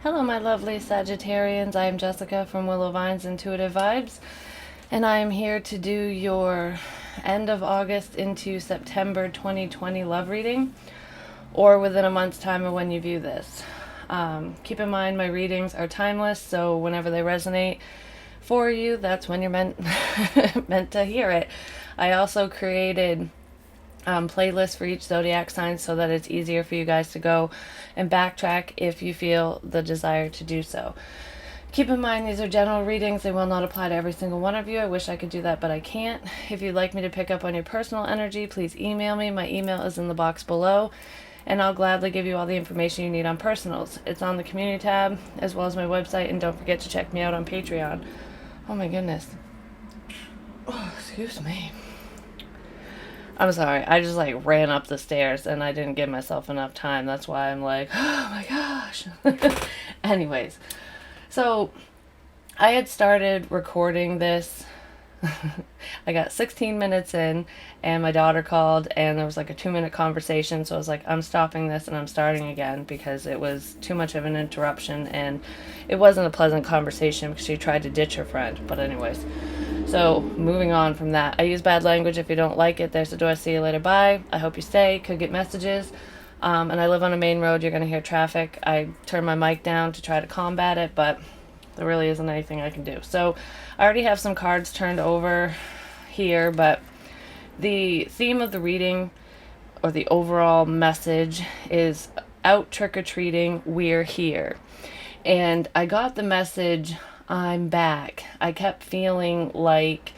Hello, my lovely Sagittarians. I am Jessica from Willow Vine's Intuitive Vibes, and I am here to do your end of August into September 2020 love reading, or within a month's time of when you view this. Keep in mind, my readings are timeless, so whenever they resonate for you, that's when you're meant meant to hear it. I also created playlist for each zodiac sign so that it's easier for you guys to go and backtrack if you feel the desire to do so. Keep in mind, these are general readings. They will not apply to every single one of you. I wish I could do that, but I can't. If you'd like me to pick up on your personal energy, please email me. My email is in the box below, and I'll gladly give you all the information you need on personals. It's on the community tab, as well as my website, and don't forget to check me out on Patreon. Oh my goodness. Oh, excuse me. I'm sorry. I just ran up the stairs and I didn't give myself enough time. That's why I'm like, oh my gosh. Anyways, so I had started recording this. I got 16 minutes in and my daughter called and there was like a 2-minute conversation. So I was like, I'm stopping this and I'm starting again because it was too much of an interruption and it wasn't a pleasant conversation because she tried to ditch her friend. But anyways, so moving on from that, I use bad language. If you don't like it, there's the door. See you later. Bye. I hope you stay. Could get messages. And I live on a main road. You're going to hear traffic. I turn my mic down to try to combat it, but there really isn't anything I can do. So I already have some cards turned over here, but the theme of the reading or the overall message is out trick-or-treating, we're here. And I got the message, I'm back. I kept feeling like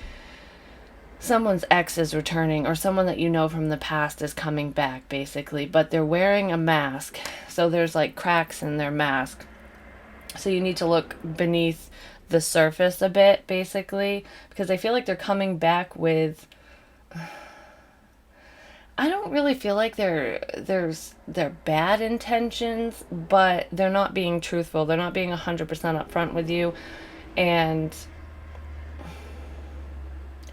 someone's ex is returning or someone that you know from the past is coming back, basically, but they're wearing a mask. So there's like cracks in their mask. So you need to look beneath the surface a bit, basically, because I feel like they're coming back with. I don't really feel like they're bad intentions, but they're not being truthful. They're not being 100% upfront with you, and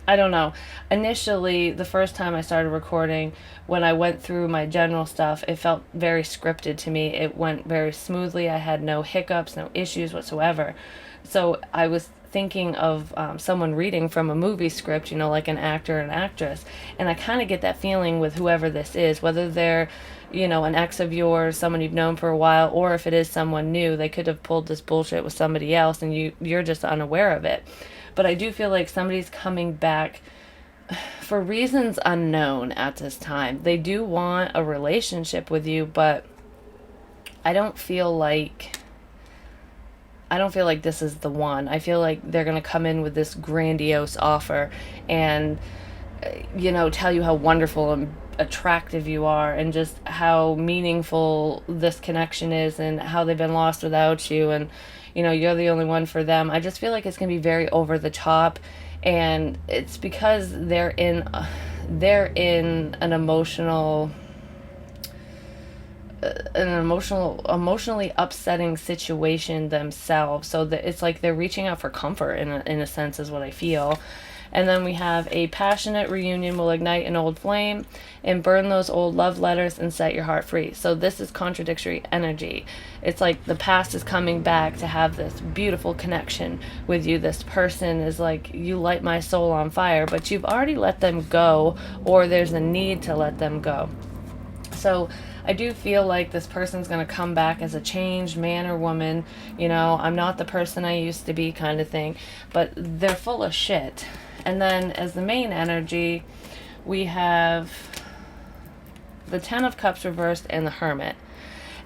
I don't know. Initially, the first time I started recording, when I went through my general stuff, it felt very scripted to me. It went very smoothly. I had no hiccups, no issues whatsoever. So I was thinking of someone reading from a movie script, like an actor or an actress. And I kind of get that feeling with whoever this is, whether they're, an ex of yours, someone you've known for a while, or if it is someone new. They could have pulled this bullshit with somebody else and you're just unaware of it. But I do feel like somebody's coming back for reasons unknown at this time. They do want a relationship with you, but I don't feel like this is the one. I feel like they're going to come in with this grandiose offer and tell you how wonderful and attractive you are and just how meaningful this connection is and how they've been lost without you and you're the only one for them. I just feel like it's going to be very over the top, and it's because they're in an emotionally upsetting situation themselves, so that it's like they're reaching out for comfort in a sense is what I feel. And then we have a passionate reunion will ignite an old flame and burn those old love letters and set your heart free. So this is contradictory energy. It's like the past is coming back to have this beautiful connection with you. This person is like, you light my soul on fire, but you've already let them go, or there's a need to let them go. So I do feel like this person's going to come back as a changed man or woman. I'm not the person I used to be kind of thing, but they're full of shit. And then as the main energy, we have the Ten of Cups reversed and the Hermit.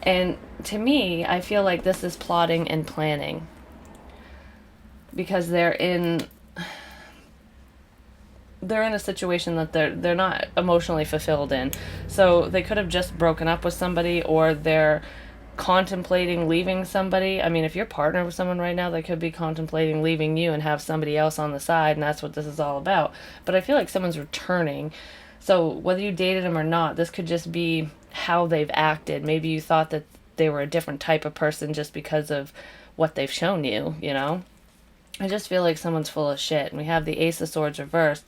And to me, I feel like this is plotting and planning because they're in a situation that they're not emotionally fulfilled in. So they could have just broken up with somebody, or they're contemplating leaving somebody. I mean, if you're partnered with someone right now, they could be contemplating leaving you and have somebody else on the side, and that's what this is all about. But I feel like someone's returning. So whether you dated them or not, this could just be how they've acted. Maybe you thought that they were a different type of person just because of what they've shown you, I just feel like someone's full of shit. And we have the Ace of Swords reversed.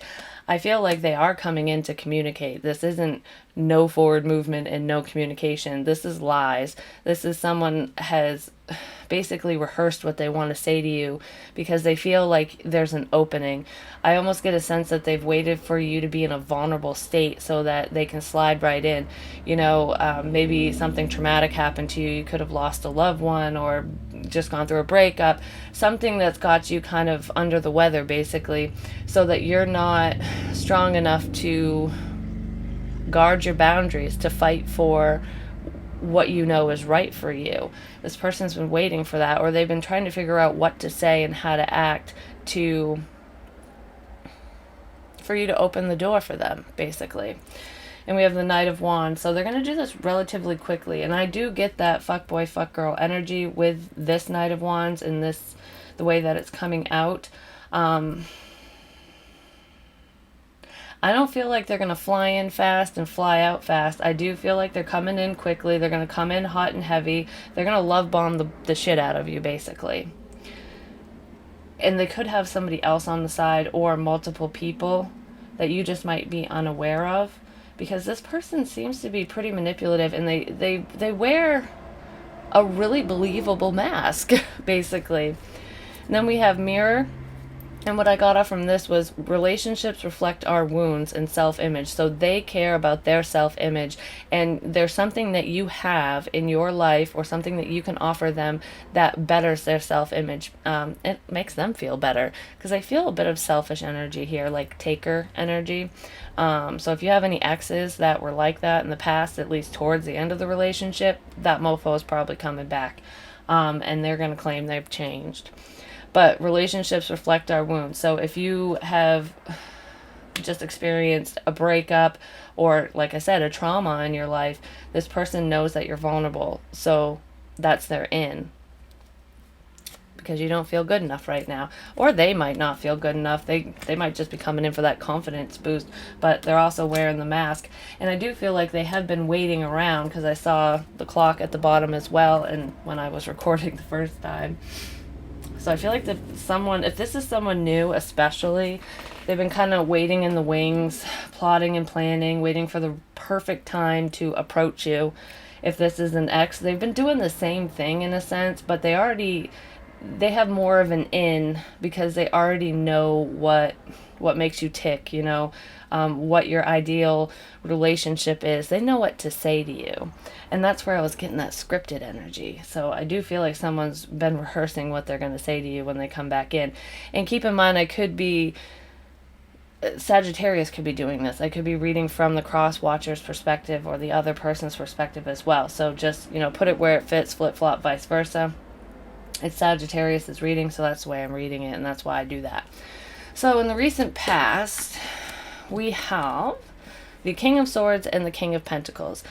I feel like they are coming in to communicate. This isn't no forward movement and no communication. This is lies. This is someone has basically rehearsed what they want to say to you because they feel like there's an opening. I almost get a sense that they've waited for you to be in a vulnerable state so that they can slide right in. Maybe something traumatic happened to you. You could have lost a loved one or just gone through a breakup, something that's got you kind of under the weather, basically, so that you're not strong enough to guard your boundaries, to fight for what you know is right for you. This person's been waiting for that, or they've been trying to figure out what to say and how to act for you to open the door for them, basically. And we have the Knight of Wands, so they're going to do this relatively quickly. And I do get that fuck boy, fuck girl energy with this Knight of Wands and the way that it's coming out. I don't feel like they're going to fly in fast and fly out fast. I do feel like they're coming in quickly. They're going to come in hot and heavy. They're going to love bomb the shit out of you, basically. And they could have somebody else on the side or multiple people that you just might be unaware of, because this person seems to be pretty manipulative, and they wear a really believable mask, basically. And then we have Mirror. And what I got off from this was relationships reflect our wounds and self-image. So they care about their self-image, and there's something that you have in your life or something that you can offer them that betters their self-image. It makes them feel better, because I feel a bit of selfish energy here, like taker energy. So if you have any exes that were like that in the past, at least towards the end of the relationship, that mofo is probably coming back, and they're going to claim they've changed. But relationships reflect our wounds. So if you have just experienced a breakup or, like I said, a trauma in your life, this person knows that you're vulnerable. So that's their in. Because you don't feel good enough right now. Or they might not feel good enough. They might just be coming in for that confidence boost. But they're also wearing the mask. And I do feel like they have been waiting around, because I saw the clock at the bottom as well, and when I was recording the first time. So I feel like if this is someone new especially, they've been kind of waiting in the wings, plotting and planning, waiting for the perfect time to approach you. If this is an ex, they've been doing the same thing in a sense, but they have more of an in, because they already know what makes you tick, what your ideal relationship is. They know what to say to you. And that's where I was getting that scripted energy. So I do feel like someone's been rehearsing what they're going to say to you when they come back in. And keep in mind, Sagittarius could be doing this. I could be reading from the cross-watcher's perspective or the other person's perspective as well. So just, put it where it fits, flip-flop, vice versa. It's Sagittarius that's reading, so that's the way I'm reading it, and that's why I do that. So in the recent past, we have the King of Swords and the King of Pentacles.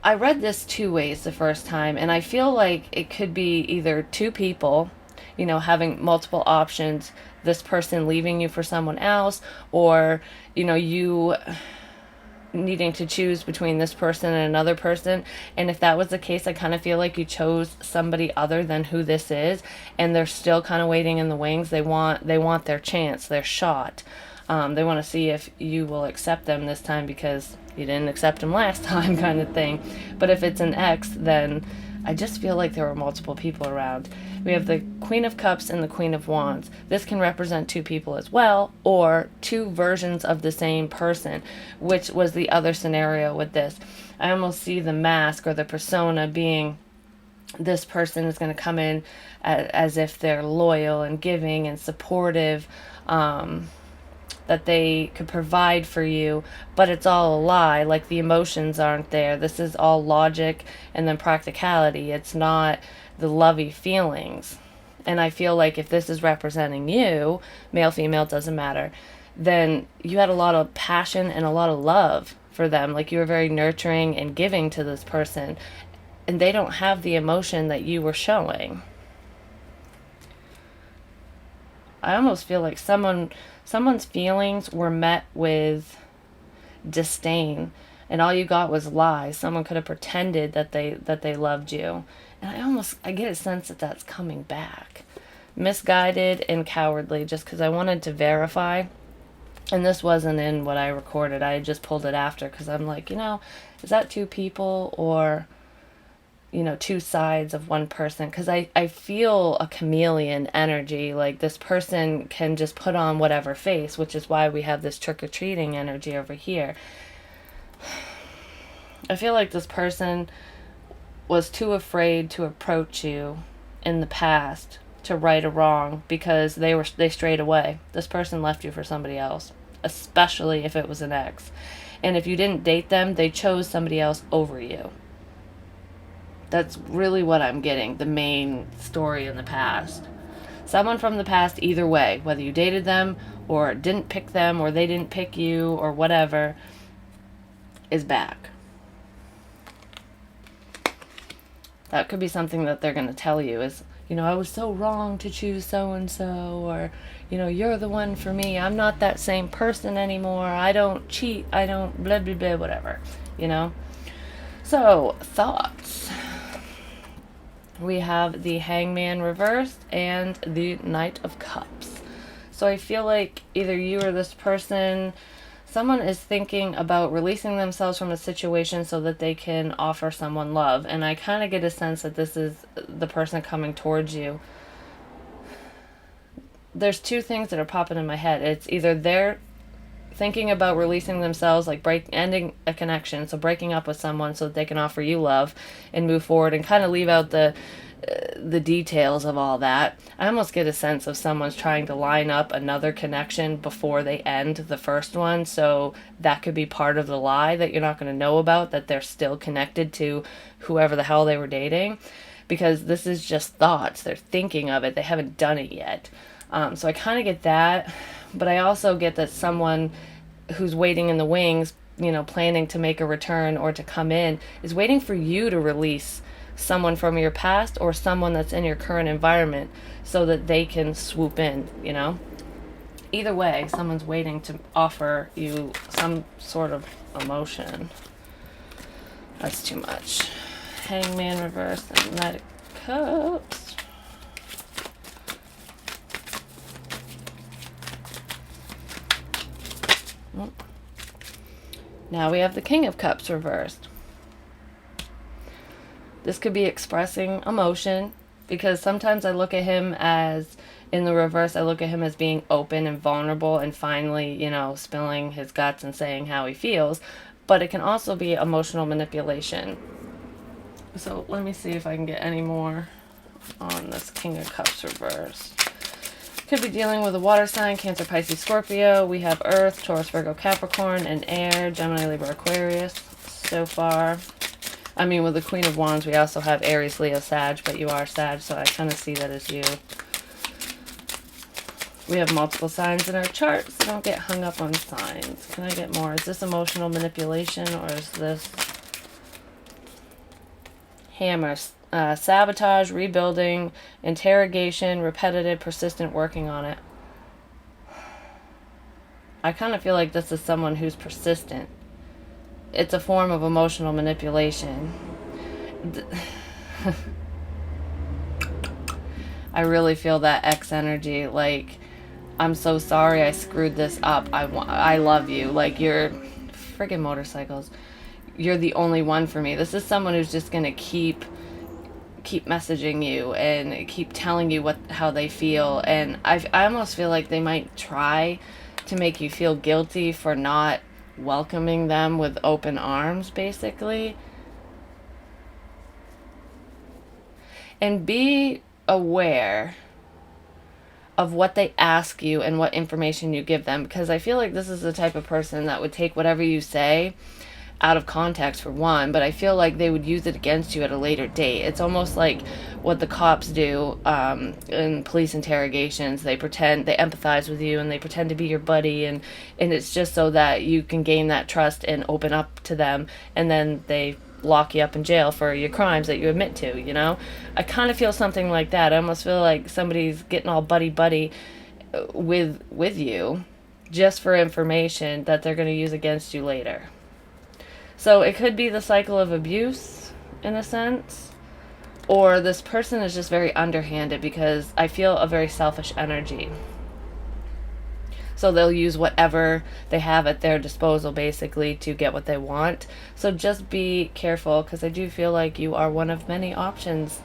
I read this two ways the first time, and I feel like it could be either two people, having multiple options, this person leaving you for someone else, or, you needing to choose between this person and another person. And if that was the case, I kind of feel like you chose somebody other than who this is, and they're still kind of waiting in the wings. They want their chance, their shot. They want to see if you will accept them this time because you didn't accept them last time, kind of thing. But if it's an ex, then I just feel like there were multiple people around. We have the Queen of Cups and the Queen of Wands. This can represent two people as well, or two versions of the same person, which was the other scenario with this. I almost see the mask or the persona being, this person is going to come in as if they're loyal and giving and supportive, that they could provide for you, but it's all a lie. Like, the emotions aren't there. This is all logic and then practicality. It's not the lovey feelings. And I feel like if this is representing you, male, female, doesn't matter, then you had a lot of passion and a lot of love for them. Like, you were very nurturing and giving to this person, and they don't have the emotion that you were showing. I almost feel like someone's feelings were met with disdain, and all you got was lies. Someone could have pretended that they loved you, and I get a sense that that's coming back, misguided and cowardly, just because I wanted to verify. And this wasn't in what I recorded. I just pulled it after, because I'm like, is that two people, or two sides of one person, because I feel a chameleon energy. Like, this person can just put on whatever face, which is why we have this trick-or-treating energy over here. I feel like this person was too afraid to approach you in the past to right a wrong because they strayed away. This person left you for somebody else, especially if it was an ex. And if you didn't date them, they chose somebody else over you. That's really what I'm getting, the main story in the past. Someone from the past, either way, whether you dated them or didn't pick them or they didn't pick you or whatever, is back. That could be something that they're going to tell you is, I was so wrong to choose so-and-so, or, you're the one for me. I'm not that same person anymore. I don't cheat. I don't blah, blah, blah, whatever, So, thoughts. We have the Hangman reversed and the Knight of Cups. So I feel like either you or this person, someone is thinking about releasing themselves from a situation so that they can offer someone love. And I kind of get a sense that this is the person coming towards you. There's two things that are popping in my head. It's either they're thinking about releasing themselves, like ending a connection, so breaking up with someone so that they can offer you love and move forward and kind of leave out the details of all that. I almost get a sense of someone's trying to line up another connection before they end the first one, so that could be part of the lie that you're not going to know about, that they're still connected to whoever the hell they were dating, because this is just thoughts. They're thinking of it. They haven't done it yet. So I kind of get that, but I also get that someone who's waiting in the wings, planning to make a return or to come in, is waiting for you to release someone from your past or someone that's in your current environment so that they can swoop in, Either way, someone's waiting to offer you some sort of emotion. That's too much. Hangman reversed and Knight of Cups. Now we have the King of Cups reversed. This could be expressing emotion, because sometimes I look at him as, in the reverse, I look at him as being open and vulnerable and finally, spilling his guts and saying how he feels. But it can also be emotional manipulation. So let me see if I can get any more on this King of Cups reversed. Could be dealing with a water sign, Cancer, Pisces, Scorpio. We have Earth, Taurus, Virgo, Capricorn, and Air, Gemini, Libra, Aquarius so far. With the Queen of Wands, we also have Aries, Leo, Sag, but you are Sag, so I kind of see that as you. We have multiple signs in our chart, so don't get hung up on signs. Can I get more? Is this emotional manipulation, or is this Hammer? Sabotage, rebuilding, interrogation, repetitive, persistent, working on it. I kind of feel like this is someone who's persistent. It's a form of emotional manipulation. I really feel that X energy, like, I'm so sorry I screwed this up. I love you. Like, you're friggin' motorcycles. You're the only one for me. This is someone who's just going to keep messaging you and keep telling you how they feel, and I almost feel like they might try to make you feel guilty for not welcoming them with open arms, basically. And be aware of what they ask you and what information you give them, because I feel like this is the type of person that would take whatever you say out of context, for one, but I feel like they would use it against you at a later date. It's almost like what the cops do in police interrogations. They empathize with you and they pretend to be your buddy, and it's just so that you can gain that trust and open up to them, and then they lock you up in jail for your crimes that you admit to, I kind of feel something like that. I almost feel like somebody's getting all buddy with you just for information that they're going to use against you later. So it could be the cycle of abuse, in a sense, or this person is just very underhanded, because I feel a very selfish energy. So they'll use whatever they have at their disposal basically to get what they want. So just be careful, because I do feel like you are one of many options.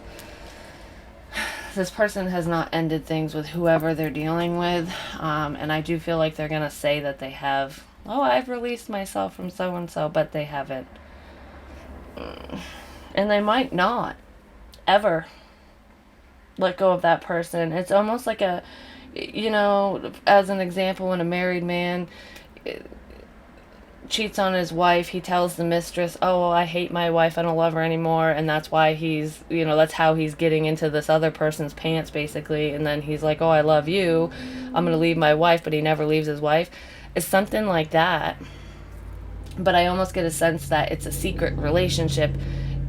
This person has not ended things with whoever they're dealing with. And I do feel like they're going to say that they have, oh, I've released myself from so-and-so, but they haven't. And they might not ever let go of that person. It's almost like a, as an example, when a married man cheats on his wife, he tells the mistress, oh, I hate my wife, I don't love her anymore, and that's why he's, that's how he's getting into this other person's pants, basically. And then he's like, oh, I love you, I'm gonna leave my wife, but he never leaves his wife. It's something like that. But I almost get a sense that it's a secret relationship.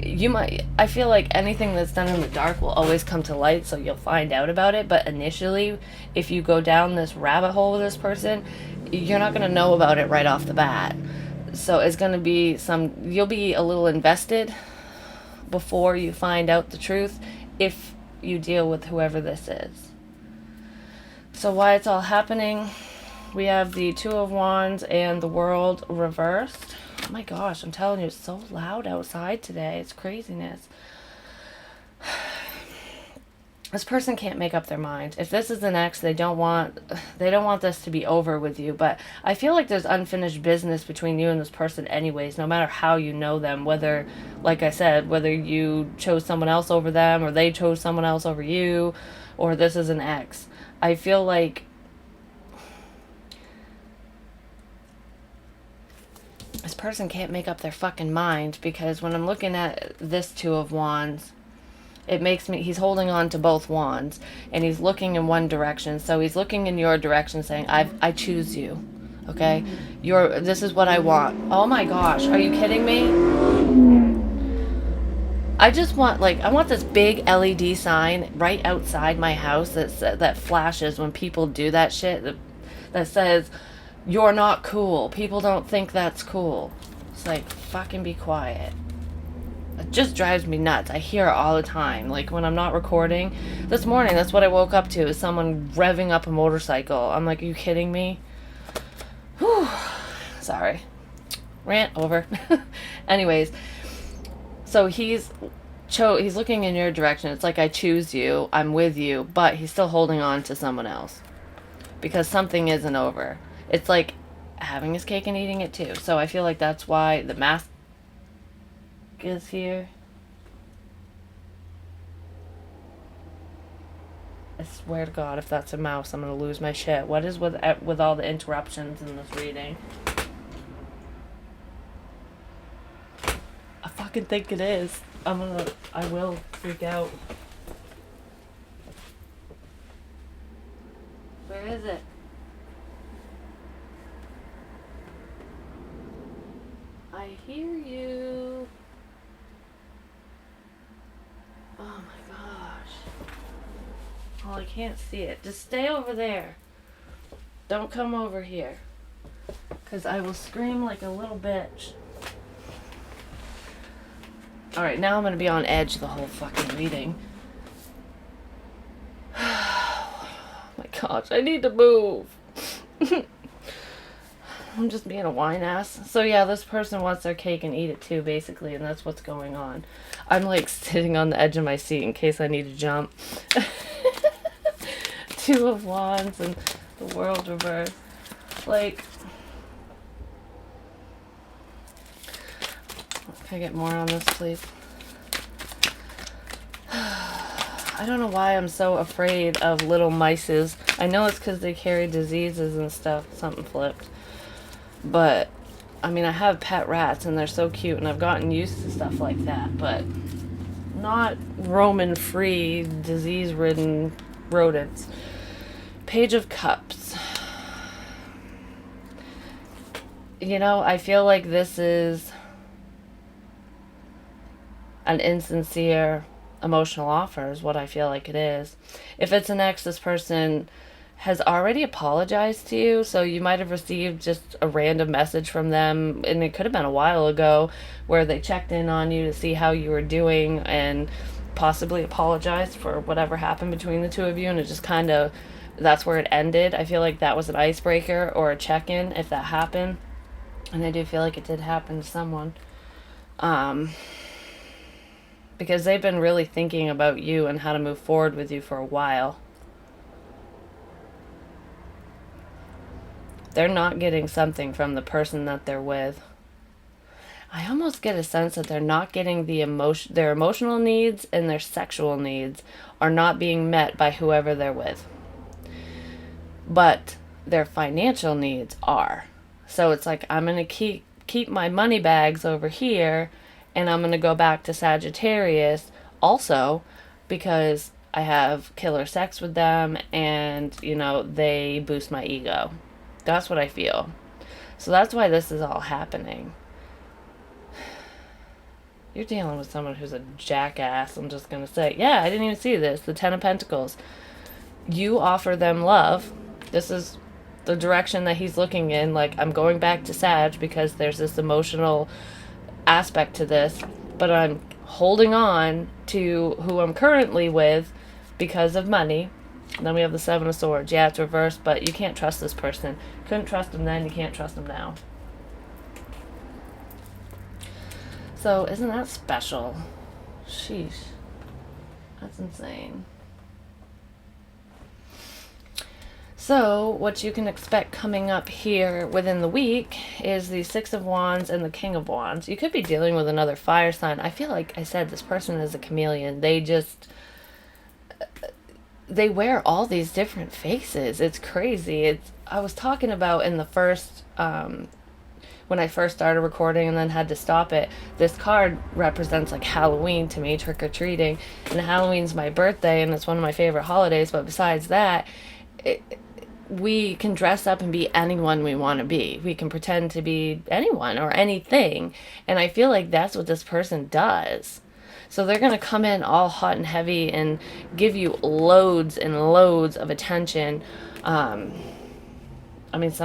I feel like anything that's done in the dark will always come to light, so you'll find out about it. But initially, if you go down this rabbit hole with this person, you're not going to know about it right off the bat. So it's going to be you'll be a little invested before you find out the truth, if you deal with whoever this is. So why it's all happening, we have the Two of Wands and the World reversed. Oh my gosh, I'm telling you, it's so loud outside today. It's craziness. This person can't make up their mind. If this is an ex, they don't want this to be over with you. But I feel like there's unfinished business between you and this person anyways, no matter how you know them. Whether, like I said, whether you chose someone else over them, or they chose someone else over you, or this is an ex. I feel like this person can't make up their fucking mind, because when I'm looking at this Two of Wands, it makes me, he's holding on to both wands, and he's looking in one direction. So he's looking in your direction saying, I choose you. Okay? This is what I want. Oh my gosh, are you kidding me? I just want, I want this big LED sign right outside my house that flashes when people do that shit, that says, you're not cool. People don't think that's cool. It's like, fucking be quiet. It just drives me nuts. I hear it all the time. Like when I'm not recording. This morning, that's what I woke up to, is someone revving up a motorcycle. I'm like, are you kidding me? Whew. Sorry. Rant over. Anyways, so he's looking in your direction. It's like, I choose you. I'm with you. But he's still holding on to someone else, because something isn't over. It's like having his cake and eating it too. So I feel like that's why the mask is here. I swear to God, if that's a mouse, I'm gonna lose my shit. What is with all the interruptions in this reading? I fucking think it is. I will freak out. Where is it? I hear you. Oh my gosh. Oh, I can't see it. Just stay over there. Don't come over here, because I will scream like a little bitch. Alright, now I'm going to be on edge the whole fucking reading. Oh my gosh, I need to move. I'm just being a whine ass. So yeah, this person wants their cake and eat it too, basically, and that's what's going on. I'm like sitting on the edge of my seat in case I need to jump. Two of Wands and the World reversed. Like, can I get more on this, please? I don't know why I'm so afraid of little mices. I know it's because they carry diseases and stuff. Something flipped. But, I mean, I have pet rats, and they're so cute, and I've gotten used to stuff like that, but not Roman-free, disease-ridden rodents. Page of Cups. I feel like this is an insincere emotional offer, is what I feel like it is. If it's an ex, this person has already apologized to you, so you might have received just a random message from them, and it could have been a while ago, where they checked in on you to see how you were doing and possibly apologized for whatever happened between the two of you, and it just kind of that's where it ended. I feel like that was an icebreaker or a check-in if that happened. And I do feel like it did happen to someone. Because they've been really thinking about you and how to move forward with you for a while. They're not getting something from the person that they're with. I almost get a sense that they're not getting their emotional needs and their sexual needs are not being met by whoever they're with. But their financial needs are. So it's like, I'm going to keep my money bags over here, and I'm going to go back to Sagittarius also because I have killer sex with them and, they boost my ego. That's what I feel. So that's why this is all happening. You're dealing with someone who's a jackass, I'm just going to say. Yeah, I didn't even see this. The Ten of Pentacles. You offer them love. This is the direction that he's looking in. Like, I'm going back to Sag because there's this emotional aspect to this. But I'm holding on to who I'm currently with because of money. And then we have the Seven of Swords. Yeah, it's reversed, but you can't trust this person. Couldn't trust him then, you can't trust him now. So, isn't that special? Sheesh. That's insane. So, what you can expect coming up here within the week is the Six of Wands and the King of Wands. You could be dealing with another fire sign. I feel like I said this person is a chameleon. They wear all these different faces. It's crazy. I was talking about in the first... when I first started recording and then had to stop it, this card represents like Halloween to me, trick-or-treating, and Halloween's my birthday and it's one of my favorite holidays. But besides that, we can dress up and be anyone we want to be. We can pretend to be anyone or anything, and I feel like that's what this person does. So they're going to come in all hot and heavy and give you loads and loads of attention. Some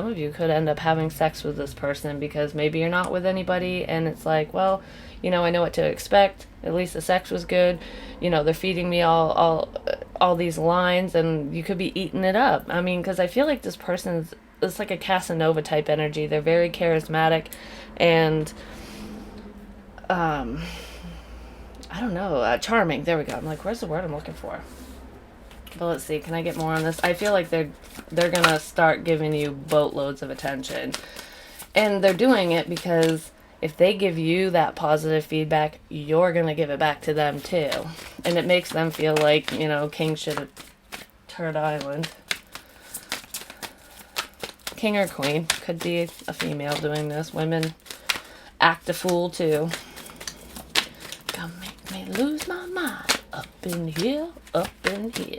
of you could end up having sex with this person because maybe you're not with anybody and it's like, well, I know what to expect. At least the sex was good. They're feeding me all these lines and you could be eating it up. Because I feel like this person's, it's like a Casanova type energy. They're very charismatic and, I don't know, charming. There we go. I'm like, where's the word I'm looking for? But let's see, can I get more on this? I feel like they're gonna start giving you boatloads of attention. And they're doing it because if they give you that positive feedback, you're gonna give it back to them too. And it makes them feel like, king should have turned island. King or queen. Could be a female doing this. Women act a fool too. Come make me lose my mind. Up in here, up in here.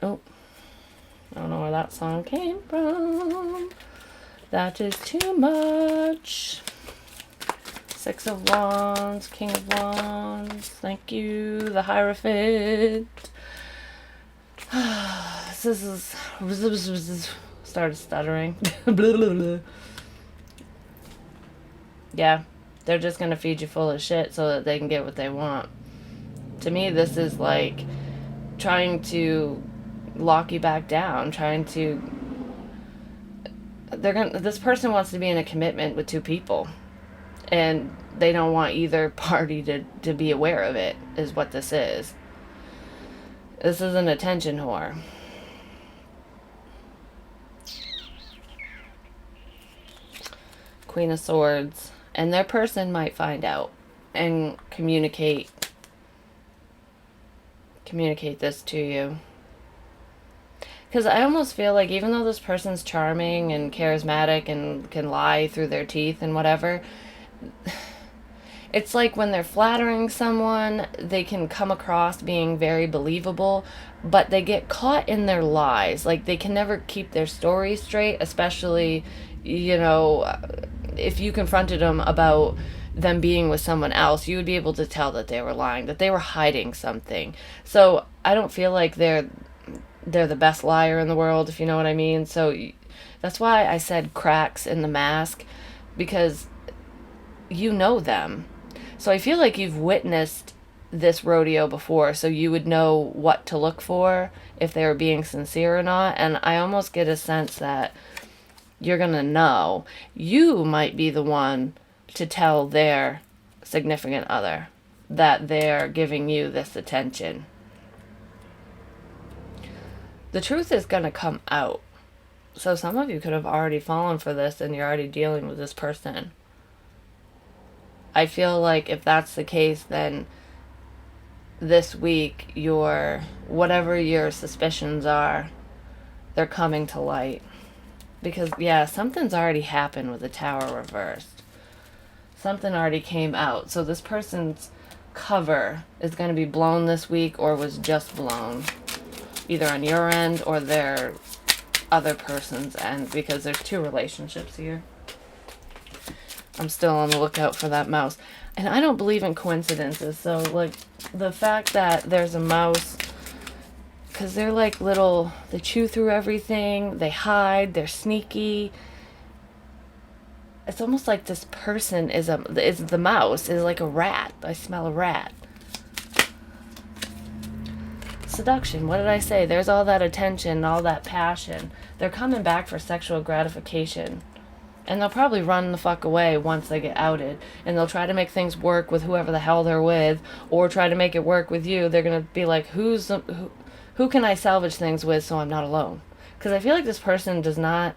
Oh, I don't know where that song came from. That is too much. Six of Wands, King of Wands. Thank you, the Hierophant. This is started stuttering. Yeah, they're just gonna feed you full of shit so that they can get what they want. To me, this is like trying to lock you back down, this person wants to be in a commitment with two people and they don't want either party to be aware of it, is what this is. This is an attention whore. Queen of Swords. And their person might find out and communicate this to you. Because I almost feel like even though this person's charming and charismatic and can lie through their teeth and whatever, it's like when they're flattering someone, they can come across being very believable, but they get caught in their lies. Like, they can never keep their story straight, especially, if you confronted them about them being with someone else, you would be able to tell that they were lying, that they were hiding something. So I don't feel like they're the best liar in the world, if you know what I mean. So that's why I said cracks in the mask, because you know them. So I feel like you've witnessed this rodeo before, so you would know what to look for, if they were being sincere or not. And I almost get a sense that you're gonna know. You might be the one to tell their significant other that they're giving you this attention. The truth is gonna come out. So some of you could have already fallen for this and you're already dealing with this person. I feel like if that's the case, then this week, whatever your suspicions are, they're coming to light. Because, yeah, something's already happened with the Tower reversed. Something already came out. So this person's cover is going to be blown this week, or was just blown. Either on your end or their other person's end, because there's two relationships here. I'm still on the lookout for that mouse. And I don't believe in coincidences. So, like, the fact that there's a mouse, because they're like little, they chew through everything, they hide, they're sneaky. It's almost like this person is the mouse, is like a rat. I smell a rat. Seduction, what did I say? There's all that attention, all that passion. They're coming back for sexual gratification. And they'll probably run the fuck away once they get outed. And they'll try to make things work with whoever the hell they're with, or try to make it work with you. They're going to be like, who can I salvage things with so I'm not alone? Because I feel like this person does not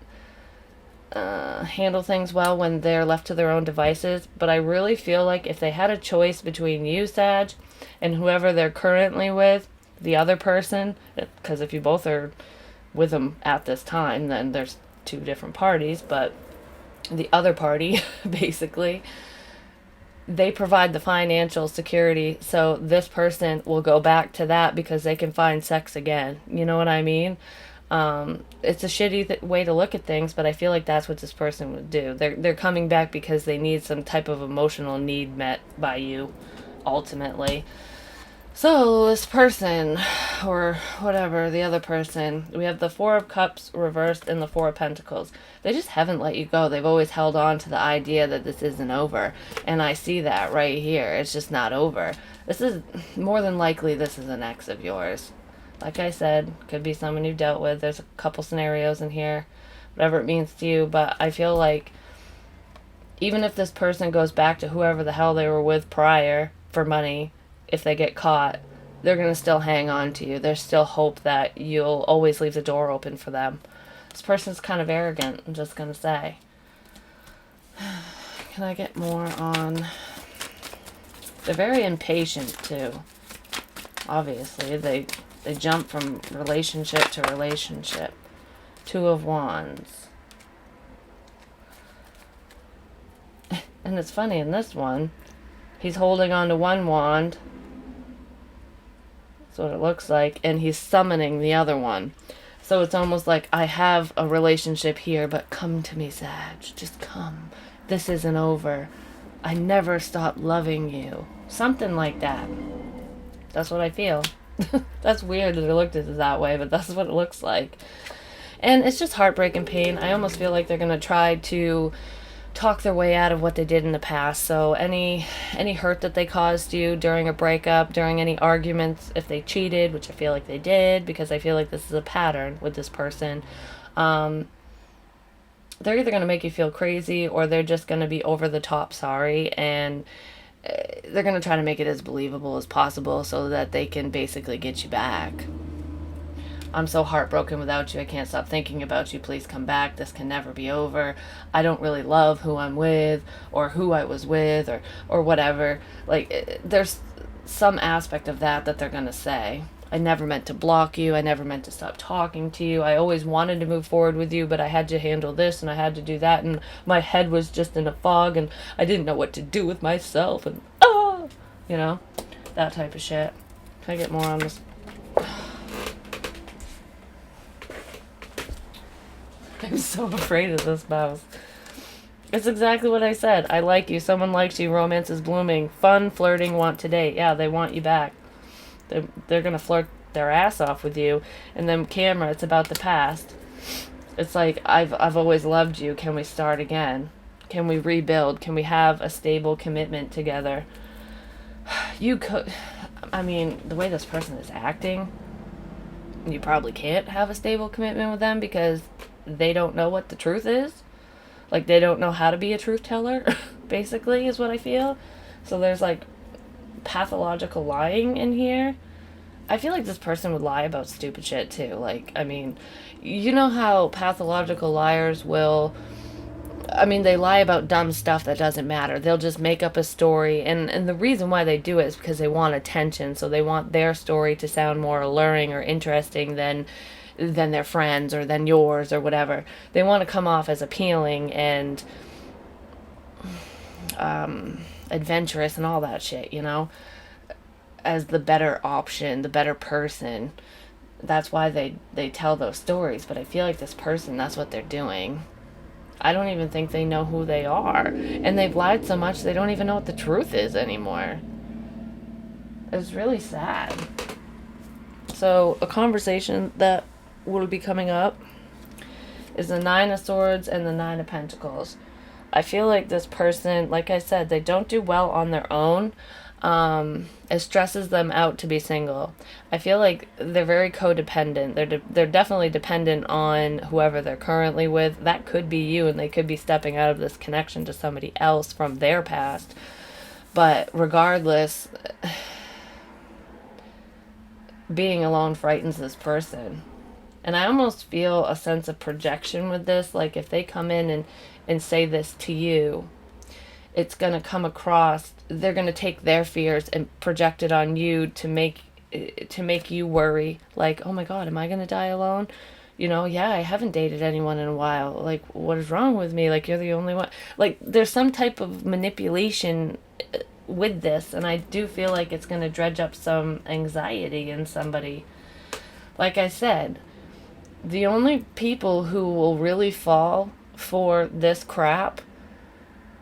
handle things well when they're left to their own devices. But I really feel like if they had a choice between you, Sag, and whoever they're currently with, the other person, because if you both are with them at this time, then there's two different parties, but the other party, basically, they provide the financial security, so this person will go back to that because they can find sex again. You know what I mean? It's a shitty way to look at things, but I feel like that's what this person would do. They're coming back because they need some type of emotional need met by you, ultimately. So, this person, or whatever, the other person, we have the Four of Cups reversed and the Four of Pentacles. They just haven't let you go. They've always held on to the idea that this isn't over. And I see that right here. It's just not over. This is, more than likely, this is an ex of yours. Like I said, could be someone you've dealt with. There's a couple scenarios in here, whatever it means to you. But I feel like even if this person goes back to whoever the hell they were with prior for money, if they get caught, they're going to still hang on to you. There's still hope that you'll always leave the door open for them. This person's kind of arrogant, I'm just going to say. Can I get more on... They're very impatient, too. Obviously, they jump from relationship to relationship. Two of Wands. And it's funny, in this one, he's holding on to one wand. That's what it looks like. And he's summoning the other one. So it's almost like, I have a relationship here, but come to me, Sag. Just come. This isn't over. I never stop loving you. Something like that. That's what I feel. That's weird that I looked at it that way, but that's what it looks like. And it's just heartbreak and pain. I almost feel like they're going to try to talk their way out of what they did in the past. So any hurt that they caused you during a breakup, during any arguments, if they cheated, which I feel like they did, because I feel like this is a pattern with this person, they're either going to make you feel crazy, or they're just going to be over the top sorry, and they're going to try to make it as believable as possible so that they can basically get you back. I'm so heartbroken without you. I can't stop thinking about you. Please come back. This can never be over. I don't really love who I'm with, or who I was with, or whatever. Like, there's some aspect of that they're going to say. I never meant to block you. I never meant to stop talking to you. I always wanted to move forward with you, but I had to handle this and I had to do that. And my head was just in a fog and I didn't know what to do with myself. And, you know, that type of shit. Can I get more on this? I'm so afraid of this mouse. It's exactly what I said. I like you. Someone likes you. Romance is blooming. Fun, flirting, want to date. Yeah, they want you back. They're going to flirt their ass off with you. And then camera, it's about the past. It's like, I've always loved you. Can we start again? Can we rebuild? Can we have a stable commitment together? You could... I mean, the way this person is acting, you probably can't have a stable commitment with them because they don't know what the truth is. Like, they don't know how to be a truth teller, basically, is what I feel. So there's, like, pathological lying in here. I feel like this person would lie about stupid shit, too. Like, I mean, you know how pathological liars will... I mean, they lie about dumb stuff that doesn't matter. They'll just make up a story, and the reason why they do it is because they want attention, so they want their story to sound more alluring or interesting than their friends or than yours or whatever. They want to come off as appealing and adventurous and all that shit, you know, as the better option, the better person. That's why they tell those stories. But I feel like this person, that's what they're doing. I don't even think they know who they are. And they've lied so much they don't even know what the truth is anymore. It's really sad. So a conversation that will be coming up is the Nine of Swords and the Nine of Pentacles. I feel like this person, like I said, they don't do well on their own. It stresses them out to be single. I feel like they're very codependent. They're definitely dependent on whoever they're currently with. That could be you, and they could be stepping out of this connection to somebody else from their past. But regardless, being alone frightens this person. And I almost feel a sense of projection with this. Like, if they come in and say this to you, it's going to come across, they're going to take their fears and project it on you to make you worry. Like, oh my God, am I going to die alone? You know, yeah, I haven't dated anyone in a while. Like, what is wrong with me? Like, you're the only one. Like, there's some type of manipulation with this, and I do feel like it's going to dredge up some anxiety in somebody. Like I said, the only people who will really fall for this crap,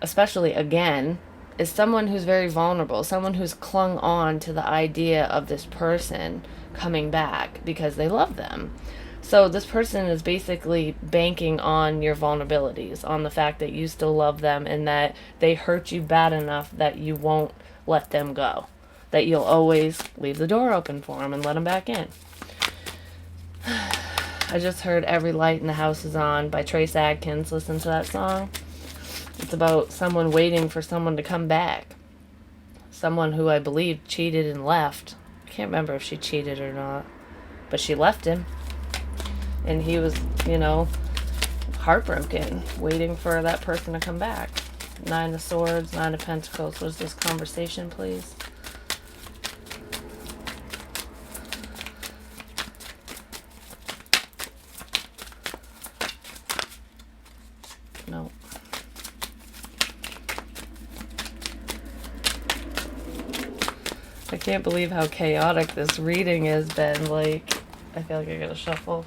especially again, is someone who's very vulnerable, someone who's clung on to the idea of this person coming back because they love them. So this person is basically banking on your vulnerabilities, on the fact that you still love them and that they hurt you bad enough that you won't let them go, that you'll always leave the door open for them and let them back in. I just heard Every Light in the House is On by Trace Adkins. Listen to that song. It's about someone waiting for someone to come back. Someone who I believe cheated and left. I can't remember if she cheated or not. But she left him. And he was, you know, heartbroken, waiting for that person to come back. Nine of Swords, Nine of Pentacles. What is this conversation, please? No. I can't believe how chaotic this reading has been. Like, I feel like I gotta shuffle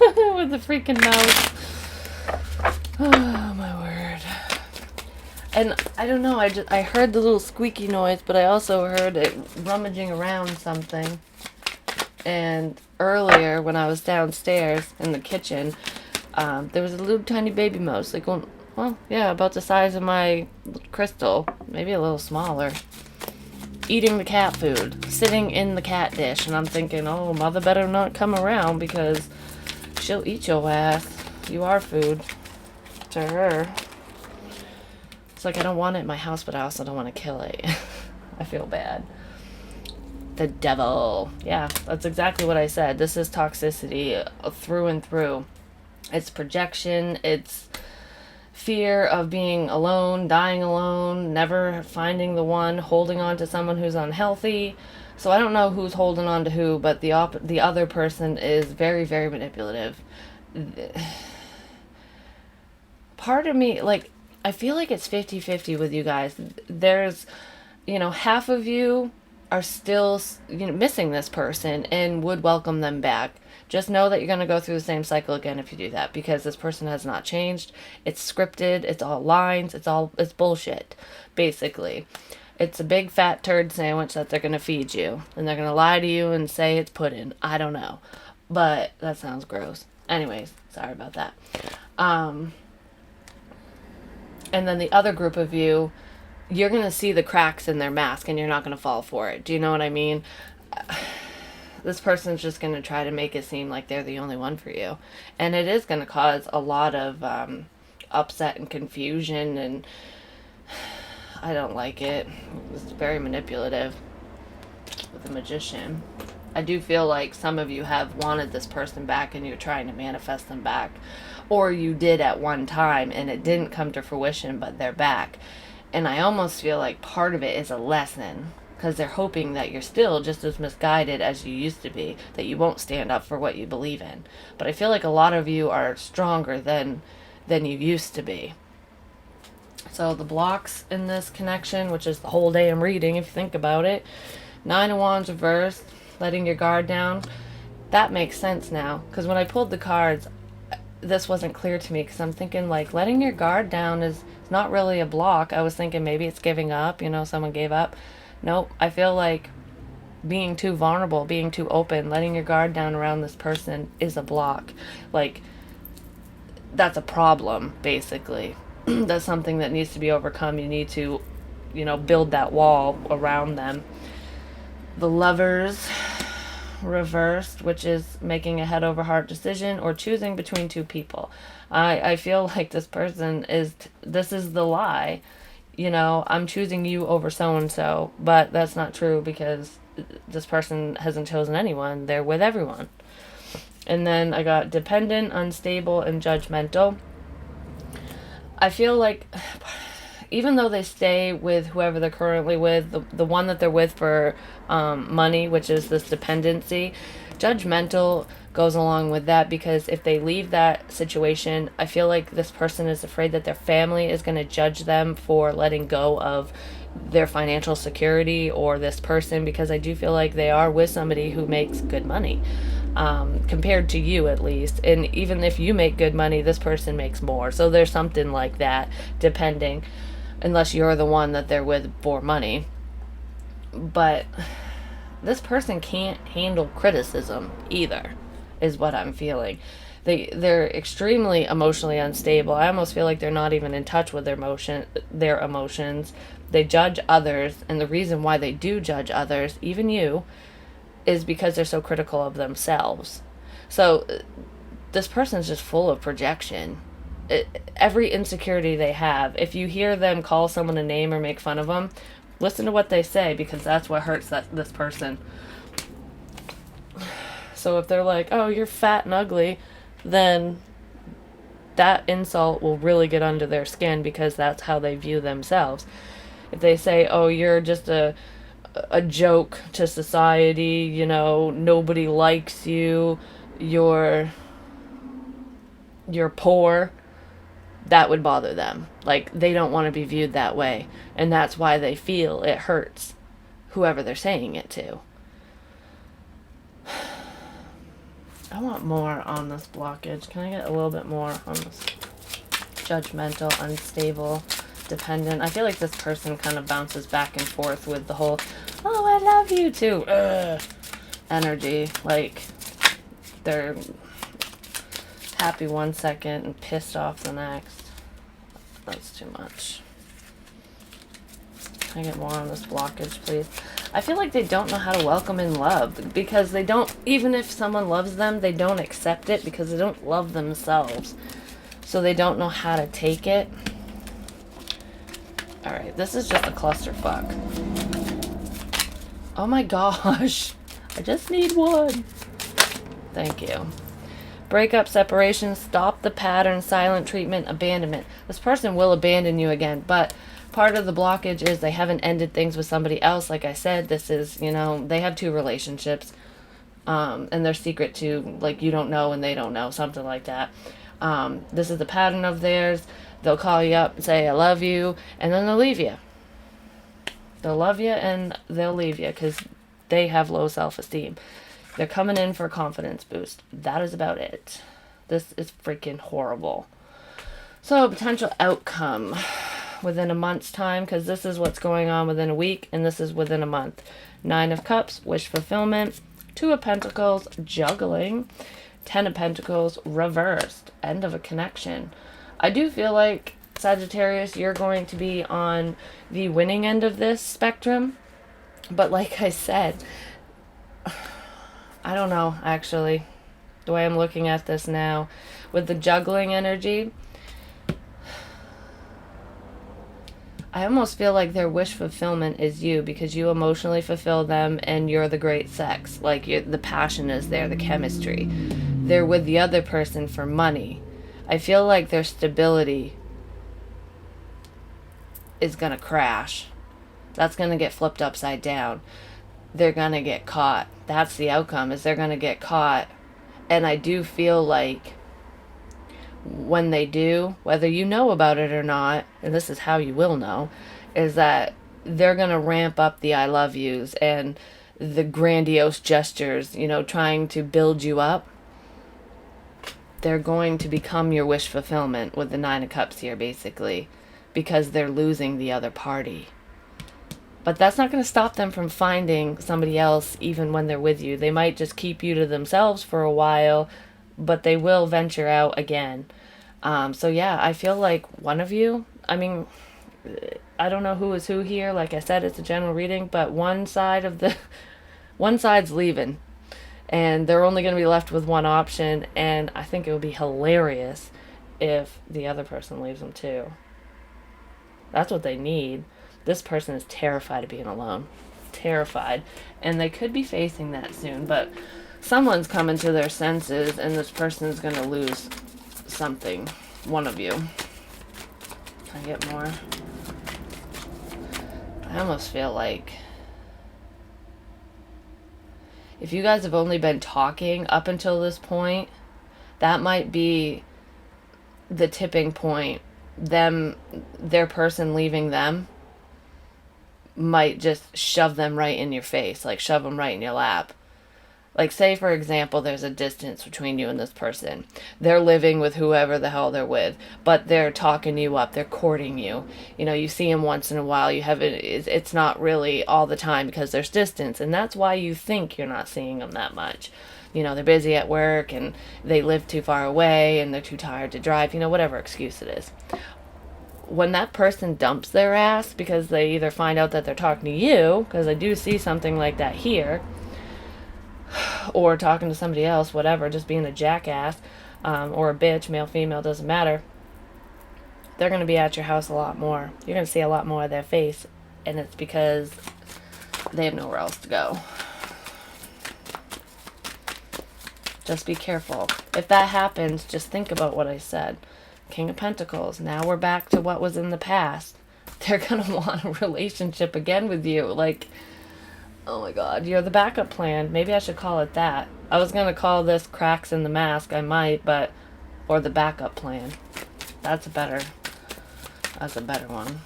with the freaking mouse. Oh my word. And I don't know, I heard the little squeaky noise, but I also heard it rummaging around something. And earlier, when I was downstairs in the kitchen, there was a little tiny baby mouse, like, well, yeah, about the size of my crystal, maybe a little smaller, eating the cat food, sitting in the cat dish. And I'm thinking, oh, mother better not come around because she'll eat your ass. You are food to her. It's like, I don't want it in my house, but I also don't want to kill it. I feel bad. The devil. Yeah, that's exactly what I said. This is toxicity through and through. It's projection. It's fear of being alone, dying alone, never finding the one, holding on to someone who's unhealthy. So I don't know who's holding on to who, but the other person is very, very manipulative. Part of me, like, I feel like it's 50-50 with you guys. There's, you know, half of you are still, you know, missing this person and would welcome them back. Just know that you're going to go through the same cycle again if you do that, because this person has not changed. It's scripted. It's all lines. It's bullshit, basically. It's a big fat turd sandwich that they're going to feed you, and they're going to lie to you and say it's pudding. I don't know, but that sounds gross. Anyways, sorry about that. And then the other group of you you're going to see the cracks in their mask and you're not going to fall for it. Do you know what I mean? This person's just going to try to make it seem like they're the only one for you. And it is going to cause a lot of upset and confusion, and I don't like it. It's very manipulative with the Magician. I do feel like some of you have wanted this person back and you're trying to manifest them back. Or you did at one time and it didn't come to fruition, but they're back. And I almost feel like part of it is a lesson, because they're hoping that you're still just as misguided as you used to be, that you won't stand up for what you believe in. But I feel like a lot of you are stronger than you used to be. So the blocks in this connection, which is the whole day I'm reading, if you think about it, 9 of Wands reversed, letting your guard down. That makes sense now, because when I pulled the cards, this wasn't clear to me, because I'm thinking, like, letting your guard down is not really a block. I was thinking maybe it's giving up, someone gave up. Nope, I feel like being too vulnerable, being too open, letting your guard down around this person is a block. Like, that's a problem, basically. That's something that needs to be overcome. You need to, build that wall around them. The Lovers reversed, which is making a head over heart decision or choosing between two people. I feel like this person this is the lie. I'm choosing you over so-and-so, but that's not true, because this person hasn't chosen anyone. They're with everyone. And then I got dependent, unstable, and judgmental. I feel like even though they stay with whoever they're currently with, the one that they're with for money, which is this dependency, judgmental goes along with that, because if they leave that situation, I feel like this person is afraid that their family is going to judge them for letting go of their financial security or this person, because I do feel like they are with somebody who makes good money, compared to you at least. And even if you make good money, this person makes more. So there's something like that, depending, unless you're the one that they're with for money. But this person can't handle criticism either, is what I'm feeling. They're extremely emotionally unstable. I almost feel like they're not even in touch with their emotions. They judge others, and the reason why they do judge others, even you, is because they're so critical of themselves. So this person's just full of projection. Every insecurity they have, if you hear them call someone a name or make fun of them, listen to what they say, because that's what hurts this person. So if they're like, oh, you're fat and ugly, then that insult will really get under their skin, because that's how they view themselves. If they say, oh, you're just a joke to society, nobody likes you, you're poor, that would bother them. Like, they don't want to be viewed that way, and that's why they feel it hurts whoever they're saying it to. I want more on this blockage. Can I get a little bit more on this judgmental, unstable, dependent? I feel like this person kind of bounces back and forth with the whole, oh, I love you too, energy. Like, they're happy one second and pissed off the next. That's too much. Can I get more on this blockage, please? I feel like they don't know how to welcome in love, because they don't, even if someone loves them, they don't accept it, because they don't love themselves. So they don't know how to take it. Alright, this is just a clusterfuck. Oh my gosh. I just need one. Thank you. Breakup, separation, stop the pattern, silent treatment, abandonment. This person will abandon you again, but part of the blockage is they haven't ended things with somebody else. Like I said, this is, they have 2 relationships, and they're secret to, like, you don't know and they don't know, something like that. This is the pattern of theirs. They'll call you up and say, I love you, and then they'll leave you. They'll love you and they'll leave you, because they have low self-esteem. They're coming in for a confidence boost. That is about it. This is freaking horrible. So, potential outcome within a month's time, because this is what's going on within a week, and this is within a month. 9 of Cups, wish fulfillment. 2 of Pentacles, juggling. 10 of Pentacles, reversed. End of a connection. I do feel like Sagittarius, you're going to be on the winning end of this spectrum. But like I said, I don't know, actually, the way I'm looking at this now, with the juggling energy, I almost feel like their wish fulfillment is you, because you emotionally fulfill them and you're the great sex. Like, the passion is there, the chemistry. They're with the other person for money. I feel like their stability is going to crash. That's going to get flipped upside down. They're going to get caught. That's the outcome, is they're going to get caught. And I do feel like when they do, whether you know about it or not, and this is how you will know, is that they're going to ramp up the I love yous and the grandiose gestures, you know, trying to build you up. They're going to become your wish fulfillment with the Nine of Cups here, basically, because they're losing the other party. But that's not going to stop them from finding somebody else even when they're with you. They might just keep you to themselves for a while, but they will venture out again. So yeah, I feel like one of you, I mean, I don't know who is who here. Like I said, it's a general reading, but one side's leaving. And they're only going to be left with one option, and I think it would be hilarious if the other person leaves them too. That's what they need. This person is terrified of being alone. Terrified. And they could be facing that soon, but someone's coming to their senses, and this person is going to lose something. One of you. Can I get more? I almost feel like if you guys have only been talking up until this point, that might be the tipping point. Their person leaving them might just shove them right in your face, like shove them right in your lap. Like, say, for example, there's a distance between you and this person. They're living with whoever the hell they're with, but they're talking you up. They're courting you. You know, you see them once in a while. It's not really all the time because there's distance, and that's why you think you're not seeing them that much. You know, they're busy at work, and they live too far away, and they're too tired to drive, you know, whatever excuse it is. When that person dumps their ass because they either find out that they're talking to you, because I do see something like that here, or talking to somebody else, whatever, just being a jackass, or a bitch, male, female, doesn't matter, they're going to be at your house a lot more. You're going to see a lot more of their face, and it's because they have nowhere else to go. Just be careful. If that happens, just think about what I said. King of Pentacles. Now we're back to what was in the past. They're going to want a relationship again with you. Like, oh my God, you're the backup plan. Maybe I should call it that. I was going to call this cracks in the mask. I might, but, or the backup plan. That's a better one.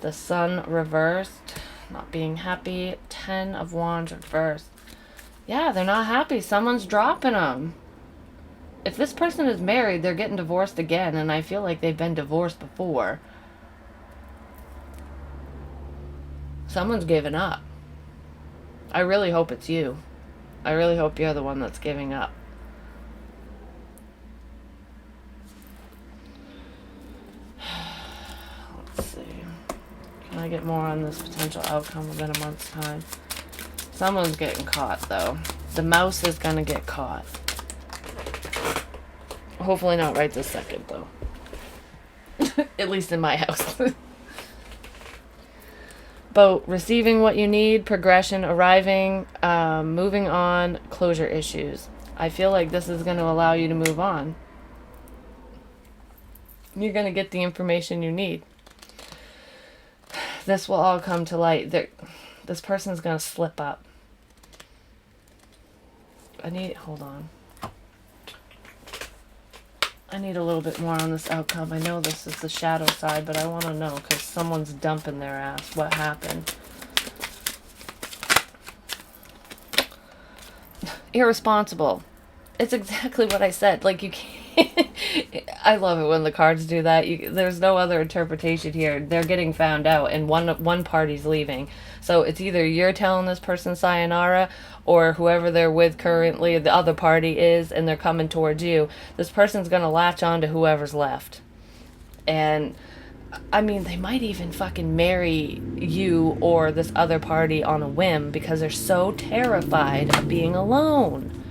The Sun reversed. Not being happy. 10 of Wands reversed. Yeah, they're not happy. Someone's dropping them. If this person is married, they're getting divorced again, and I feel like they've been divorced before. Someone's given up. I really hope it's you. I really hope you're the one that's giving up. Let's see. Can I get more on this potential outcome within a month's time? Someone's getting caught, though. The mouse is going to get caught. Hopefully not right this second, though. At least in my house. Boat, receiving what you need, progression, arriving, moving on, closure issues. I feel like this is going to allow you to move on. You're going to get the information you need. This will all come to light. This person's going to slip up. Hold on. I need a little bit more on this outcome. I know this is the shadow side, but I want to know because someone's dumping their ass. What happened? Irresponsible. It's exactly what I said. Like, you can't... I love it when the cards do that. There's no other interpretation here. They're getting found out, and one party's leaving. So it's either you're telling this person sayonara, or whoever they're with currently, the other party is, and they're coming towards you. This person's going to latch on to whoever's left. And I mean, they might even fucking marry you or this other party on a whim because they're so terrified of being alone.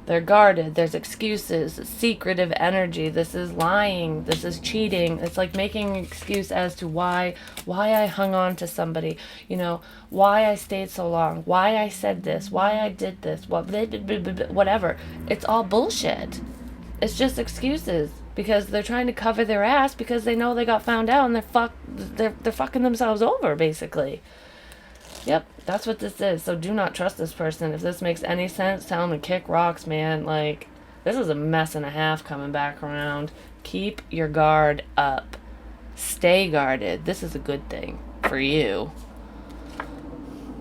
They're guarded. There's excuses. It's secretive energy. This is lying. This is cheating. It's like making an excuse as to why I hung on to somebody. You know, why I stayed so long. Why I said this. Why I did this. Whatever. It's all bullshit. It's just excuses because they're trying to cover their ass because they know they got found out and they're fucking themselves over, basically. Yep, that's what this is. So do not trust this person. If this makes any sense, tell them to kick rocks, man. Like, this is a mess and a half coming back around. Keep your guard up. Stay guarded. This is a good thing for you.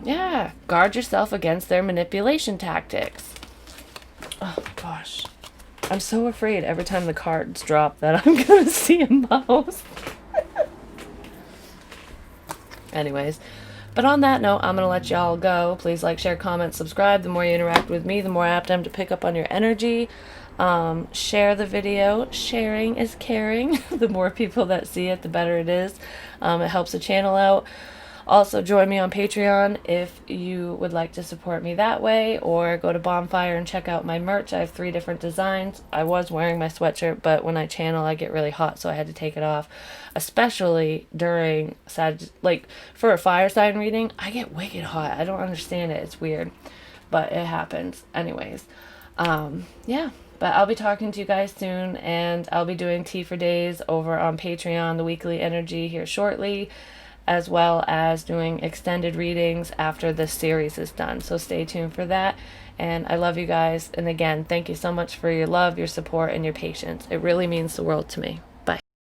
Yeah, guard yourself against their manipulation tactics. Oh, gosh. I'm so afraid every time the cards drop that I'm going to see a mouse. Anyways. But on that note, I'm going to let y'all go. Please like, share, comment, subscribe. The more you interact with me, the more apt I am to pick up on your energy. Share the video. Sharing is caring. The more people that see it, the better it is. It helps the channel out. Also, join me on Patreon if you would like to support me that way, or go to Bonfire and check out my merch. I have 3 different designs. I was wearing my sweatshirt, but when I channel, I get really hot, so I had to take it off. Especially during like for a fire sign reading, I get wicked hot. I don't understand it. It's weird, but it happens. Anyways, yeah. But I'll be talking to you guys soon, and I'll be doing Tea for Days over on Patreon, the weekly energy here shortly, as well as doing extended readings after this series is done. So stay tuned for that. And I love you guys. And again, thank you so much for your love, your support, and your patience. It really means the world to me.